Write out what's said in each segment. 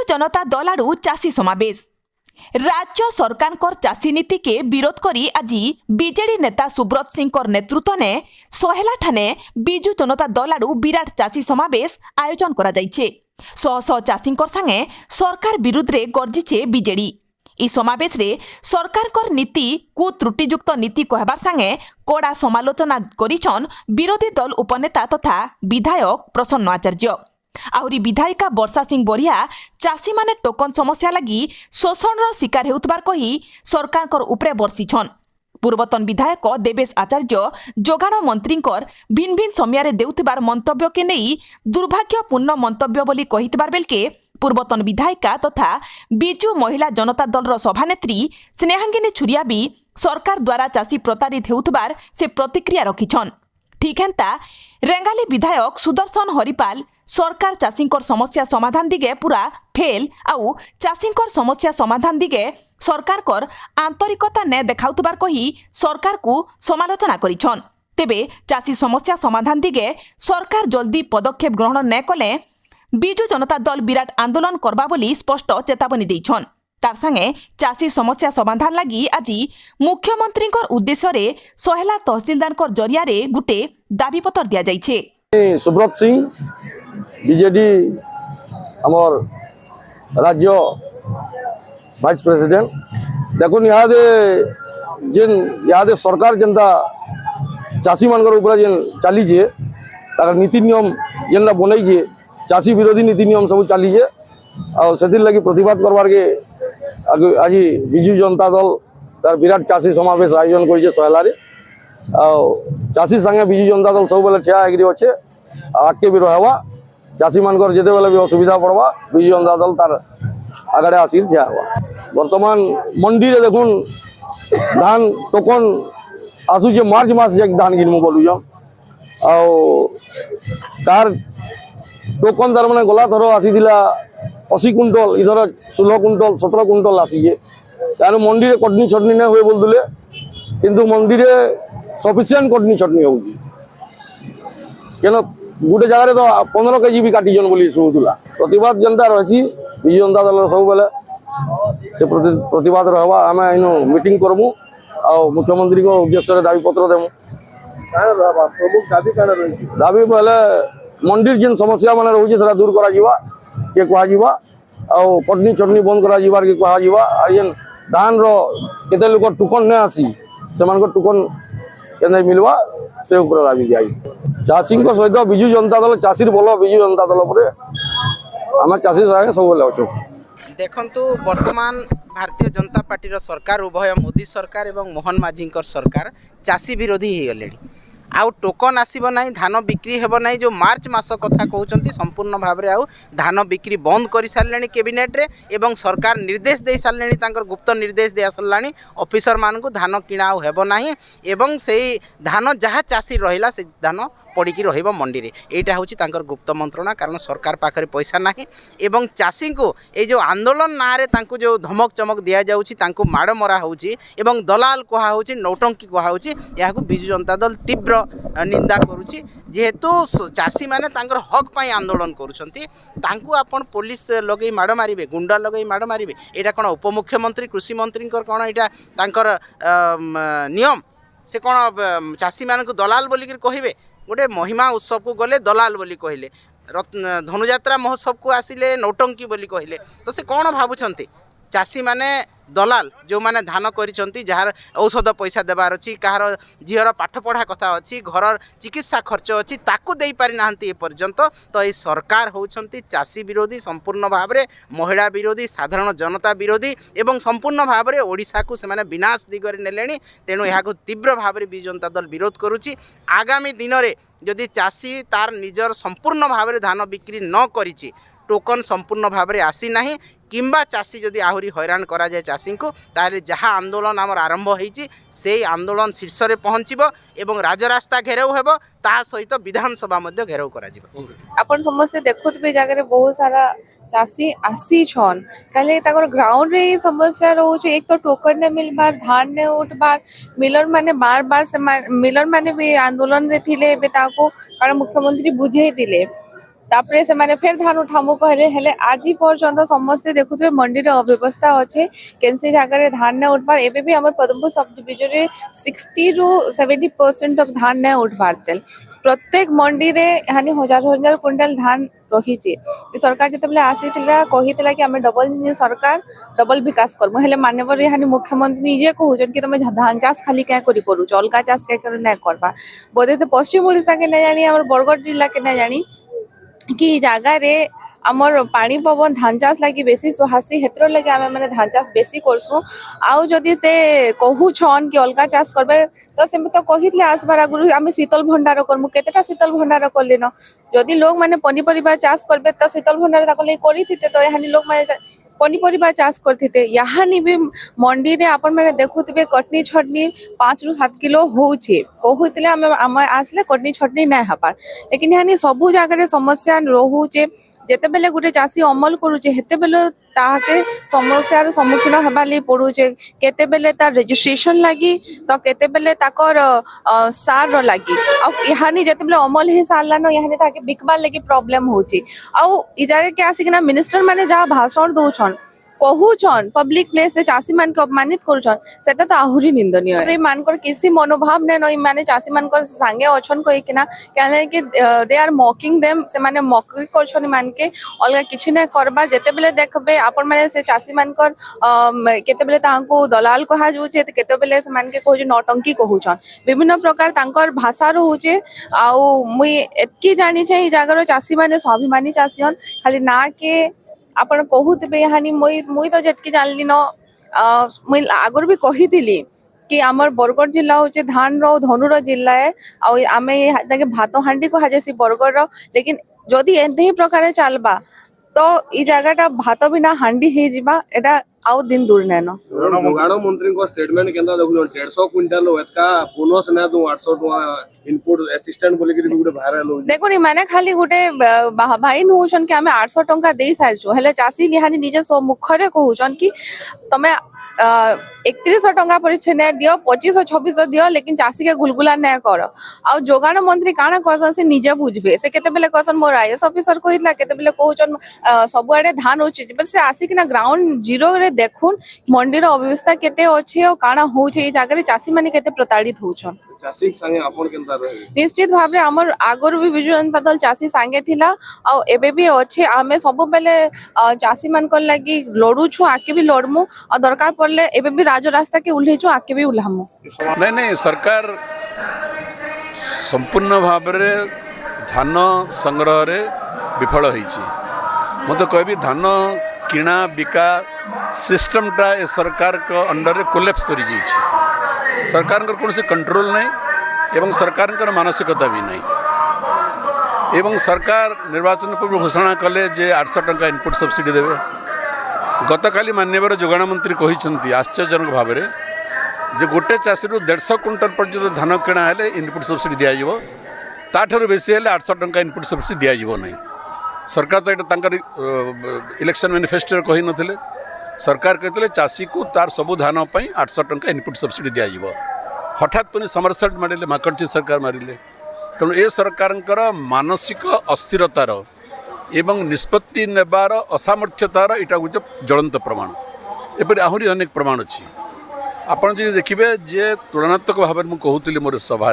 ବିଜୁ ଜନତା ଦଳ आड़ू चाषी समावेश। राज्य सरकार चाषी नीति के विरोध करी आज बीजेडी नेता सुब्रत सिंह नेतृत्व ने सहेला ठाने बिजू जनता दल आड़ू विराट चाषी समावेश आयोजन करा जाइछे। शह शह चाषी संगे सरकार विरुद्ध रे गर्जिछे बीजेडी। इ समावेश रे सरकार नीति कु त्रुटियुक्त नीति कहबार संगे कड़ा समालोचना करिछन विरोधी दल उपनेता तथा विधायक प्रसन्न आचार्य। आहुरी विधायिका वर्षा सिंह बरिया चाषी माने टोकन समस्या लगी शोषण शिकार हेउतबार कही सरकार उपरे बर्षिछन। पूर्वतन विधायक देवेश आचार्य जोगाण मंत्री भिन्न भिन्न समय देउथिबार मंतव्य के नहीं दुर्भाग्यपूर्ण मंतव्य बोली कहितबार बेलके पूर्वतन विधायिका तथा बिजू महिला जनता दल सभानेत्री स्नेहांगिनी छुरिया भी सरकार द्वारा चाषी प्रतारित हेउथबार से प्रतिक्रिया रखिछन। ठीक हेंता रेंगाली विधायक सुदर्शन हरिपाल सरकार चाषी समस्या समाधान दिगे पूरा फेल आउ चाषी समस्या समाधान दिगे सरकार आंतरिकता ने देखाउतबार कही सरकार को समालोचना करिछन। तेबे चाषी समस्या समाधान दिगे सरकार जल्दी पदक्षेप ग्रहण न कले बिजू जनता दल विराट आंदोलन करबा बोली स्पष्ट चेतावनी देइछन। तार संगे चाषी समस्या समाधान लगी आज मुख्यमंत्री उद्देश्य रे सहेला तहसीलदार जरिया रे गुटे दाबीपत्र दिया जाइछे। सुब्रत सिंह बीजेडी हमर राज्य वाइस प्रेसिडेंट देखुन इहादे सरकार जेनता चाषी मानकर ऊपर जेन चली जे तार नीति नियम जेनता बनई जे चाषी विरोधी नीति नियम सब चली जे और से लगी प्रतिवाद करवार के आज बिजू जनता दल तार विराट चाषी समावेश आयोजन कर सहेलारे चाषी संगे बिजू जनता दल सब बेले ठिया होगी अच्छे आगे भी रहवा चाषी मानकर जिते बेले भी असुविधा पड़वा बिजू जनता दल तार आगे आसिक ठिया हुआ। बर्तमान मंडी रे देखुन धान टोकन आसूचे मार्च मास जाक धान घिनमु बोलुजन तार टोकन तार माने गला थर आसी 80 कुंटल इधर 16 कुंटल 17 कुंटल आसीजे तार मंडी रे कटनी छटनी न हुए बोलदुले किंतु मंडी रे सफिशिएंट कटनी छटनी होउजी केन गोटे जगह तो 15 केजी भी काटिजन बोली सुनुला। प्रतिवाद जनता रही बिजू जनता दल सब बेले से प्रतिवाद रहवा आम इन मीटिंग करमु आ मुख्यमंत्री को उद्देश्य दाबी पत्र देमु। दाबी पहले मंडी जेन समस्या मान रोचे से दूर करा किए कह कटनी चटनी बंद करा के कह जेन धान रेते लोक टोकन नहीं आसी से टोकन के मिलवा से ऊपर दाबी दिया। चाषी सहित बिजू जनता दल चाषी बल बिजू जनता दल आम चाषी संगे सब अच्छे। देखंतु वर्तमान भारतीय जनता पार्टी सरकार उभय मोदी सरकार एवं मोहन माझी सरकार चाषी विरोधी हो गले आउ टोकन आसीब ना धान बिक्री हेब ना जो मार्च मास कथा कहते संपूर्ण भाव में आउ धान बिक्री बंद कर सारे कैबिनेट रे एवं सरकार निर्देश दे सारे गुप्त निर्देश दे सारा ऑफिसर मान को धान किणा हेब ना एवं से धान जहाँ चाषी रहा से धान पड़ी रही मंडी रे यहाँ हूँ गुप्त मंत्रणा कारण सरकार पाखे पैसा ना एवं चाषी को ये जो आंदोलन ना रे जो धमक चमक दि जाऊँ माड़ मरा होवं दलाल कहुच्छी नौटंकी कहुच्छी बिजू जनता दल तीव्र निंदा करुच्ची जेहेतु चाषी मैंने हक पाई आंदोलन करुँच पुलिस लगे माड़ मारे गुंडा लगे माड़ मारे यहाँ कौन उपमुख्यमंत्री कृषि मंत्री कौन यहाँ नियम से कौन चाषी मान दलाल बोलिक कहे गोटे महिमा उत्सव को गले दलाल बोली कहले धनुजात्रा महोत्सव को आसिले नौटंकी बोली कहले तो से कौन भावुंट चाषी माने दलाल जो माने धान करिसंती जार औषध पैसा देवार अच्छी कहार झीर पाठ पढ़ा कथा अच्छी घर चिकित्सा खर्च अच्छी ताकू दे पारि नाहंती ए पर्यंत तो ये सरकार होउछंती चाषी विरोधी संपूर्ण भाव में महिला विरोधी साधारण जनता विरोधी एवं संपूर्ण भाव में ओडिशा को से विनाश दिगरे नेलेनी तेणु यहाँ तीव्र भाव में बिजू जनता दल विरोध करुच्ची। आगामी दिन में जदि चाषी तार निजर संपूर्ण भाव में धान बिक्री न करिछि टोकन संपूर्ण भाव में आसी ना किंबा चाषी जदि आहरी हैरान करा जाए चाषी को ताहले जहाँ आंदोलन आमर आरंभ होईची से आंदोलन शीर्ष में पहुँचब एवं राजरास्ता घेराव हेब ता सहित विधानसभा मध्य घेराव करा जिवो। अपन समस्ते देखुथिबे जगह बहुत सारा चाषी आसी छन काले ताकर ग्राउंड रे समस्या रोचे एक तो टोकन ने मिलबार धान ने उठबार मिलर माने बार बार से मिलर माने भी आंदोलन रे थिले बे ताको कारण मुख्यमंत्री बुझे दिले तापरे से माने फिर धान उठामु कहले हेले आज पर्यंत समस्ते देखुथे मंडी रे अव्यवस्था अच्छे केनसी जगह धान ने उठबार एबे भी हमर पदमपुर सब डिविजन रे 60 ରୁ 70% तक धान ने उठबार तेल प्रत्येक मंडी रे हानि हजार हजार क्विंटल धान रही सरकार जिते आसीथिला कहिथिला कि आमे डबल इंजन सरकार डबल विकास करमु हेले माननीय हानि मुख्यमंत्री निजे कहउछन कि तमे धान चाष खाली क्या करि परुछ अलगा चाष क्या कर ना करबा बोधे से पश्चिम ओडिशा के ना जानी हमर बरगढ़ जिला के ना जानी कि जगह रे आमर पानी पवन धान चाष लगी बेसी सुहासी हेतर लगे आमे माने धान चाष बेसी करसु आउ जदि से कहूछन कि अलगा चाष करबे तो से तो कहितले आसबार आगु आमे शीतल भंडार करमु केतेटा शीतल भंडार करलेन जदि लोग माने पनीपरिबा चाष करबे तो शीतल भंडार ताको ले करिथिते तो एहानी लोग माने पनीपरिबा चाष करथिते याहानी भी मंडी रे आपण माने देखुथिबे कटनी छटनी 5 ରୁ 7 किलो होउछे कहूतले आमे आसले कटनी छटनी नै हपार लेकिन यानी सबु जगह रे समस्या रहूचे जेते बेले गुटे चासी अमल करूचे हेते बेले ताके समस्यार सम्मुखीन हेबा ले पड़ुचे केते बेले तार रजिस्ट्रेशन लागी तो केते बेले ताकर सार लागी आ यहानी जेते बेले अमल ही सारला न यहानी ताके बिकबार लागी प्रॉब्लम होची आ इ जगह के आसिकना मिनिस्टर माने जा भाषण दोछन कहूछन पब्लिक प्लेस से चासी मान के अपमानित करूछन सेटा तो आहुरी निंदनीय रे मानकर किसी मनोभाव ने नई माने चासी मानकर संगे अछन कोइ किना कहले कि दे आर मॉकिंग देम से माने मॉकरी करछन मान के अलगा किछि नै करबा जेते बेले देखबे आपण माने से चासी मानकर केते बेले तांको दलाल कहा जुचे केते बेले से मान के कहू नौटंकी कहूछन विभिन्न प्रकार तांकर भाषा रहूचे आ मुई एतकी जानि छै इ जागर चासी माने स्वाभिमानी चासीहन खाली ना के आपण कहूते यहाँ मुई तो जितकी जानली न मुई आगर भी कही कि आमर बरगढ़ जिला हूँ धान रो धनुर जिला है आमे भात हांडी कह जासी बरगढ़ रो लेकिन जदि एंते ही प्रकार चलबा तो इ जगहटा भात बिना हांडी हे जिबा एटा आउ दिन दूर नैन जोगाण मंत्री को स्टेटमेंट केंदा देखु 150 क्विंटल एतका बोनस ना दो 800 टका इनपुट असिस्टेंट बोले कि गुटे वायरल हो देखुनी माने खाली गुटे भाई नहुछन कि आमे 800 टका देई सारछु हेले चासी निहानी निजे सो मुखरे कहूछन कि तमे 3100 टका परिच्छे ने दियो 2500-2600 दियो लेकिन चासी के गुलगुला नै कर आ जोगाण मंत्री काना कहसन से निजे बुझबे से केते बेले कहसन मोर आईएएस ऑफिसर कहितला केते बेले कहूछन सब आडे धान होछि बस से आसी कि ना ग्राउंड जीरो रे देखुन मंडी रो अव्यवस्था केते अछि और काना होछि इ जागा रे चासी माने केते प्रताड़ित होछन चासी संगे आपण केनता रहे निश्चित भाव आमर आगर भी विजु जनता दल चासी सांगे थिला आ एबे भी अच्छे आमे सब बेले चासी मान कर लागी लड़ू छु आके भी लड़मु और दरकार पड़ले एबे भी राज रास्ता के उल्हे छु आके भी उल्हामु नहीं सरकार संपूर्ण भाव रे धान संग्रह रे विफल होईछि मते कहबी धान किणा बिका सिस्टमटा ए सरकार को अंडर रे कोलैप्स करि जाइछि सरकार कौन से कंट्रोल नहीं एवं सरकार मानसिकता भी नहीं एवं सरकार निर्वाचन पूर्व घोषणा कले जे 800 टका इनपुट सब्सिडी देवे गतकाली माननीय जोगाण मंत्री कही आश्चर्यजनक भाव में जे गोटे चाषी 150 क्विंटल पर्यंत धान किणा हेले इनपुट सब्सिडी दिज्व ताठू बेसी हेले 800 टका इनपुट सब्सिडी दिज्व नहीं सरकार तो ये इलेक्शन मैनिफेस्टो कही नथिले सरकार कहते चाषी को तार सबू धान 800 टका इनपुट सब्सिडी दिज्व हठात पुणी समरसेट मारे माकड़ची सरकार मारे तेणु ए सरकार मानसिक अस्थिरतार एवं निष्पत्ति नेबार असामर्थ्यतार इटा हूँ ज्वलंत प्रमाण एपरी आहरी अनेक प्रमाण अच्छी आपड़ जी देखिए जे तुलनात्मक भाव में कहूली मोर सभा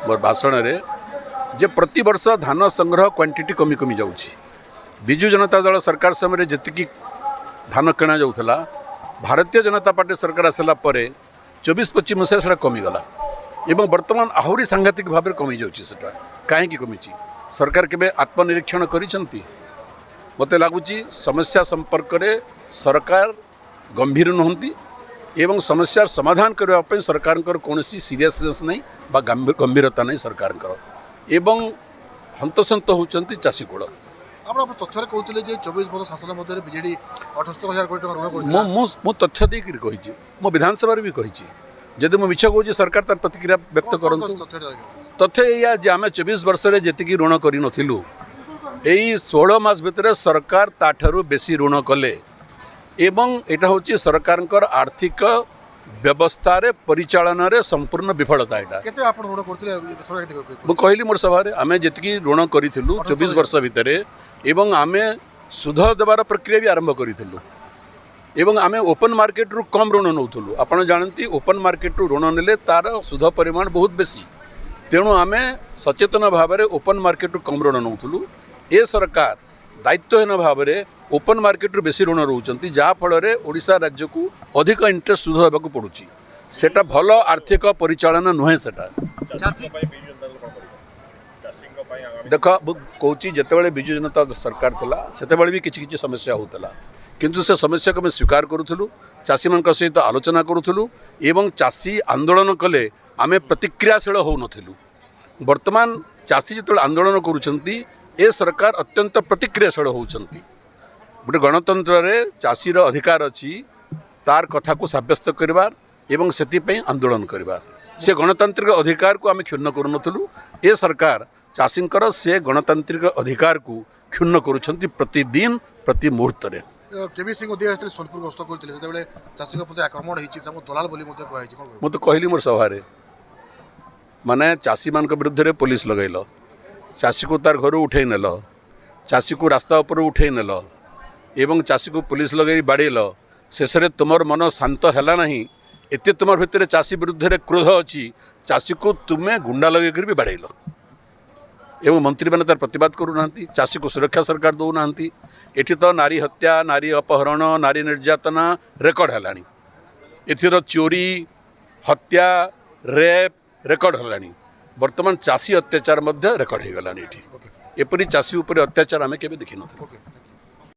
मोर भाषण में जे प्रति वर्ष धान संग्रह क्वांटिटी कमी कमी जाऊँगी विजु जनता दल सरकार समय जी धान किणा जाऊला भारतीय जनता पार्टी सरकार आसला 24-25 मसीहा से कमीगला एवं बर्तमान आहरी सांघातिक भाव में कमी जाऊँगा कहीं कमी सरकार केबे आत्मनिरीक्षण करिसेंती मते लागुची समस्या संपर्क रे सरकार गंभीर नहंती एवं समस्या समाधान करबा पय सरकार कौन सीरियसनेस नहीं बा गंभीरता नहीं सरकार एवं हंतसंत होचंती चाषी कूल आप तथ्य कहते 24 वर्ष शासन मध्य बीजेडी 78,000 कोटी टका ऋण मु तथ्य देकर कही मो विधानसभा भी कही जदि मुझ कहूँ सरकार तार प्रतिक्रिया व्यक्त करूँ तथ्य या जे आम 24 वर्ष में जी ऋण करूँ यही 16 मास भितर सरकार ताठू बेसी ऋण कले एवं यहाँ हूँ सरकार आर्थिक व्यवस्था रे परिचालन रे संपूर्ण विफलता एटा केते आपण ऋण करथिले सरकार केते मु कहली मोर सभा आमे जेतकी ऋण करिथिलु 24 वर्ष भितरे एवं आमे सुध देवार प्रक्रिया भी आरंभ करिथिलु एवं आमे ओपन मार्केट रु कम ऋण नौथुलु आपण जानती ओपन मार्केट रु ऋण नेले तार सुध परिमाण बहुत बेसी तेणु आमे सचेतन भाव में ओपन मार्केट रु कम ऋण नौथुलु ए सरकार दायित्वहीन भाव में ओपन मार्केट रु बेसी ऋण रोचंती जहा फल रे ओडिशा राज्य को अधिक इंटरेस्ट सुध देबाक पड़ुची सेटा भल आर्थिक परिचालन नुहे सेटा देख कौची जितेबाला विजु जनता सरकार थिला सेतेबाला भी किछि किछि समस्या होतला किंतु से समस्या को मैं स्वीकार करूथुलु चाषी मान सहित आलोचना करूथुलु एवं चाषी आंदोलन कले आमे प्रतिक्रियाशील हो नथिलु वर्तमान चाषी जिते आंदोलन करुछंती ए सरकार अत्यंत प्रतिक्रियाशील होउछंती गोटे गणतंत्र रे चाषीर अधिकार अछि तार कथा को साब्यस्त करबार एवं सेति आंदोलन करबार से गणतांत्रिक अधिकार को आमे क्षुण्ण करूनथुलु ए सरकार चाषींकर से गणतांत्रिक अधिकार को क्षुण्ण करुछंती प्रतिदिन प्रति मुहूर्त रे केबी सिंह उदय आस्ते सोनपुर गस्त करथिले सेतेबेले चाषी प्रति आक्रमण होईची सब दलाल बोली मते कहै छी कोन मु तो कहली मोर सभा रे माने चाषी मान विरुद्ध रे पुलिस लगैल चाषी को तार घर उठे नेल चाषी को रास्ता ऊपर उठे नेल एवं चाषी को पुलिस लगे बाड़ेल शेष में तुमर मन शांत है ना एत तुम भितर चाषी विरुद्ध रे क्रोध अच्छी चाषी को तुम्हें गुंडा लगे भी बाड़ेल एवं मंत्री मैंने तार प्रतिवाद करूना चाषी को सुरक्षा सरकार दौना एठी तो नारी हत्या नारी अपहरण नारी निर्यातना रेकर्ड है एथिर चोरी हत्या रेप रेकर्ड है वर्तमान चाषी अत्याचार रेकर्ड हो गलानी एपरी चाषी उपर अत्याचार आम के देखी न।